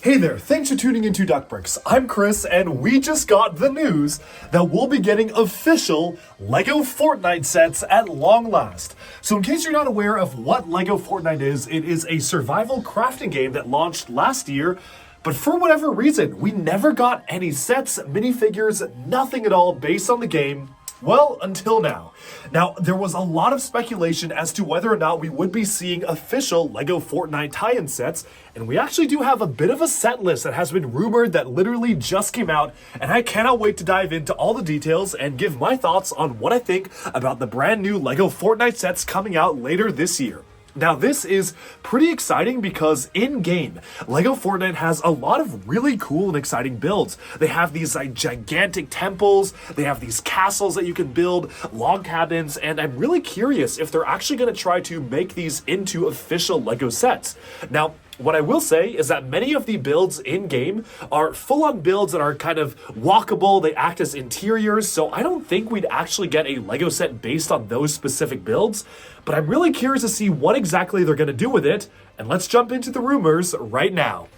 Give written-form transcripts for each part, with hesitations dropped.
Hey there, thanks for tuning into Duckbricks. I'm Chris, and we just got the news that we'll be getting official LEGO Fortnite sets at long last. So in case you're not aware of what LEGO Fortnite is, it is a survival crafting game that launched last year, but for whatever reason, we never got any sets, minifigures, nothing at all based on the game. Well, until now. Now, there was a lot of speculation as to whether or not we would be seeing official LEGO Fortnite tie-in sets, and we actually do have a bit of a set list that has been rumored that literally just came out, and I cannot wait to dive into all the details and give my thoughts on what I think about the brand new LEGO Fortnite sets coming out later this year. Now, this is pretty exciting because in-game, LEGO Fortnite has a lot of really cool and exciting builds. They have these gigantic temples, they have these castles that you can build, log cabins, and I'm really curious if they're actually going to try to make these into official LEGO sets. Now, what I will say is that many of the builds in-game are full-on builds that are kind of walkable, they act as interiors, so I don't think we'd actually get a LEGO set based on those specific builds, but I'm really curious to see what exactly they're going to do with it, and let's jump into the rumors right now.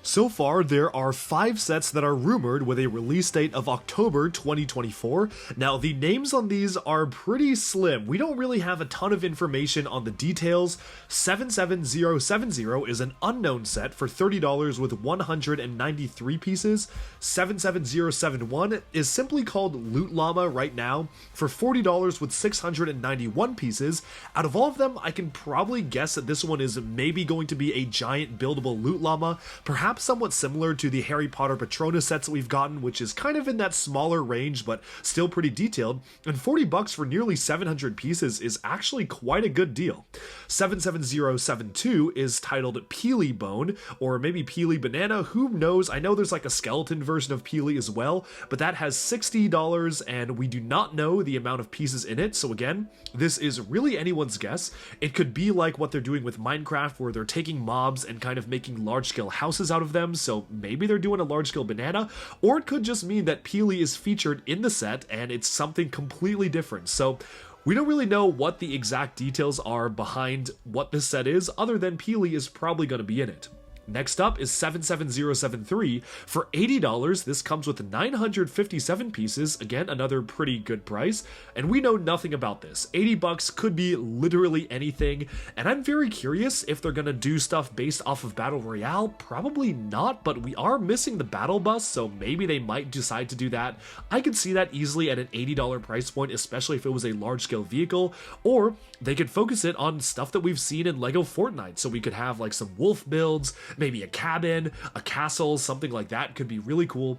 So far, there are 5 sets that are rumored with a release date of October 2024. Now, the names on these are pretty slim. We don't really have a ton of information on the details. 77070 is an unknown set for $30 with 193 pieces. 77071 is simply called Loot Llama right now for $40 with 691 pieces. Out of all of them, I can probably guess that this one is maybe going to be a giant buildable Loot Llama, perhaps somewhat similar to the Harry Potter Patronus sets that we've gotten, which is kind of in that smaller range, but still pretty detailed, and $40 for nearly 700 pieces is actually quite a good deal. 77072 is titled Peely Bone, or maybe Peely Banana, who knows? I know there's like a skeleton version of Peely as well, but that has $60, and we do not know the amount of pieces in it, so again, this is really anyone's guess. It could be like what they're doing with Minecraft, where they're taking mobs and kind of making large-scale houses out of them, so maybe they're doing a large-scale banana, or it could just mean that Peely is featured in the set and it's something completely different. So we don't really know what the exact details are behind what this set is, other than Peely is probably going to be in it. Next up is 77073 for $80. This comes with 957 pieces, again another pretty good price, and we know nothing about this. $80 could be literally anything, and I'm very curious if they're gonna do stuff based off of Battle Royale. Probably not, but we are missing the battle bus, so maybe they might decide to do that. I could see that easily at an $80 price point, especially if it was a large-scale vehicle, or they could focus it on stuff that we've seen in LEGO Fortnite, so we could have like some wolf builds, maybe a cabin, a castle, something like that could be really cool.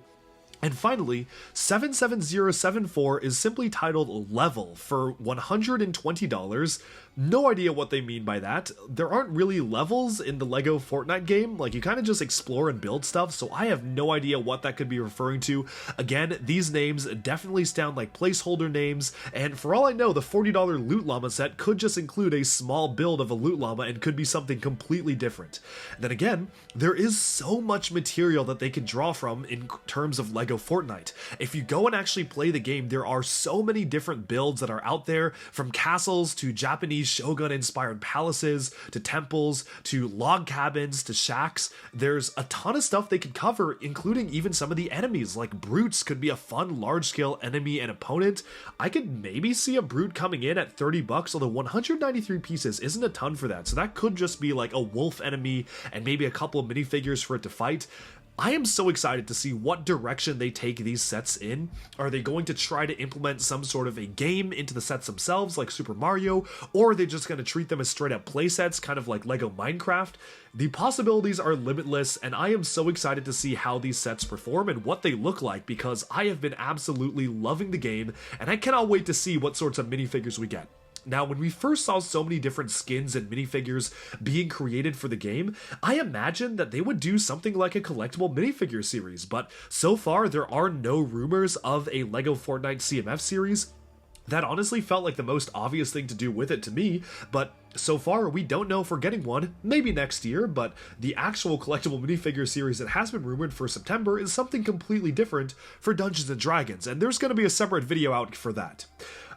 And finally, 77074 is simply titled Level for $120. No idea what they mean by that. There aren't really levels in the LEGO Fortnite game, like you kind of just explore and build stuff, so I have no idea what that could be referring to. Again, these names definitely sound like placeholder names, and for all I know, the $40 Loot Llama set could just include a small build of a Loot Llama and could be something completely different. Then again, there is so much material that they could draw from in terms of LEGO Fortnite. If you go and actually play the game, there are so many different builds that are out there, from castles to Japanese shogun-inspired palaces, to temples, to log cabins, to shacks. There's a ton of stuff they could cover, including even some of the enemies, like brutes could be a fun large-scale enemy and opponent. I could maybe see a brute coming in at $30, although 193 pieces isn't a ton for that, so that could just be like a wolf enemy and maybe a couple of minifigures for it to fight. I am so excited to see what direction they take these sets in. Are they going to try to implement some sort of a game into the sets themselves, like Super Mario, or are they just going to treat them as straight up play sets, kind of like LEGO Minecraft? The possibilities are limitless, and I am so excited to see how these sets perform and what they look like, because I have been absolutely loving the game, and I cannot wait to see what sorts of minifigures we get. Now, when we first saw so many different skins and minifigures being created for the game, I imagined that they would do something like a collectible minifigure series, but so far there are no rumors of a LEGO Fortnite CMF series. That honestly felt like the most obvious thing to do with it to me, but So far, we don't know if we're getting one, maybe next year, but the actual collectible minifigure series that has been rumored for September is something completely different for Dungeons & Dragons, and there's going to be a separate video out for that.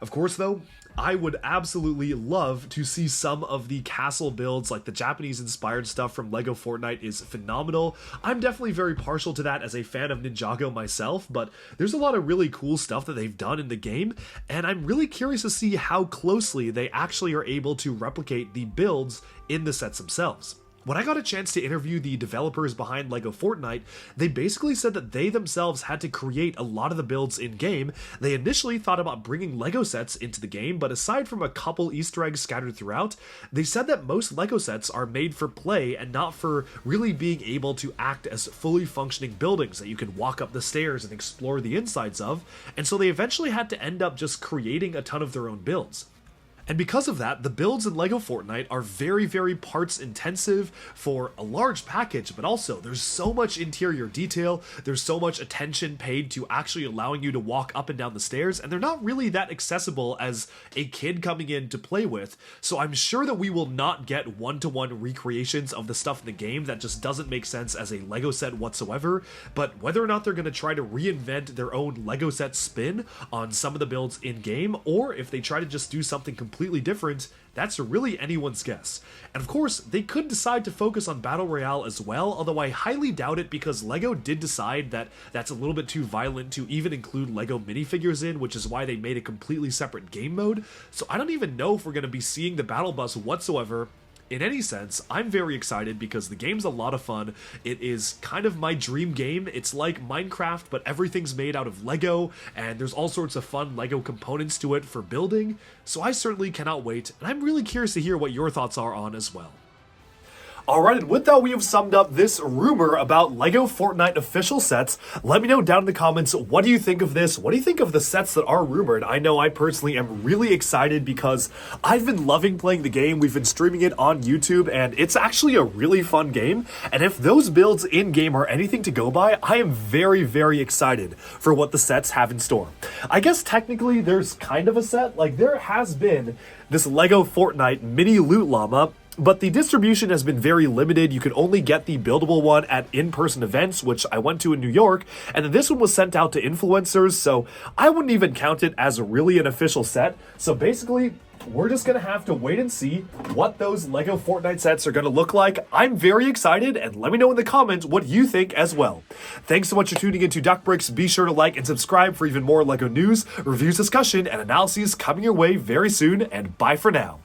Of course, though, I would absolutely love to see some of the castle builds, like the Japanese-inspired stuff from LEGO Fortnite is phenomenal. I'm definitely very partial to that as a fan of Ninjago myself, but there's a lot of really cool stuff that they've done in the game, and I'm really curious to see how closely they actually are able to replicate the builds in the sets themselves. When I got a chance to interview the developers behind LEGO Fortnite, they basically said that they themselves had to create a lot of the builds in-game. They initially thought about bringing LEGO sets into the game, but aside from a couple Easter eggs scattered throughout, they said that most LEGO sets are made for play and not for really being able to act as fully functioning buildings that you can walk up the stairs and explore the insides of, and so they eventually had to end up just creating a ton of their own builds. And because of that, the builds in LEGO Fortnite are very, very parts intensive for a large package, but also there's so much interior detail, there's so much attention paid to actually allowing you to walk up and down the stairs, and they're not really that accessible as a kid coming in to play with, so I'm sure that we will not get one-to-one recreations of the stuff in the game that just doesn't make sense as a LEGO set whatsoever, but whether or not they're going to try to reinvent their own LEGO set spin on some of the builds in-game, or if they try to just do something completely different, that's really anyone's guess. And of course, they could decide to focus on Battle Royale as well, although I highly doubt it because LEGO did decide that that's a little bit too violent to even include LEGO minifigures in, which is why they made a completely separate game mode. So I don't even know if we're going to be seeing the Battle Bus whatsoever. In any sense, I'm very excited because the game's a lot of fun. It is kind of my dream game. It's like Minecraft, but everything's made out of Lego, and there's all sorts of fun Lego components to it for building, so I certainly cannot wait, and I'm really curious to hear what your thoughts are on as well. Alright, and with that, we have summed up this rumor about LEGO Fortnite official sets. Let me know down in the comments, what do you think of this? What do you think of the sets that are rumored? I know I personally am really excited because I've been loving playing the game. We've been streaming it on YouTube, and it's actually a really fun game. And if those builds in-game are anything to go by, I am very, very excited for what the sets have in store. I guess technically there's kind of a set. Like, there has been this LEGO Fortnite mini loot llama, but the distribution has been very limited. You could only get the buildable one at in-person events, which I went to in New York, and then this one was sent out to influencers, so I wouldn't even count it as really an official set. So basically, we're just going to have to wait and see what those LEGO Fortnite sets are going to look like. I'm very excited, and let me know in the comments what you think as well. Thanks so much for tuning into Duck Bricks. Be sure to like and subscribe for even more LEGO news, reviews, discussion, and analyses coming your way very soon, and bye for now.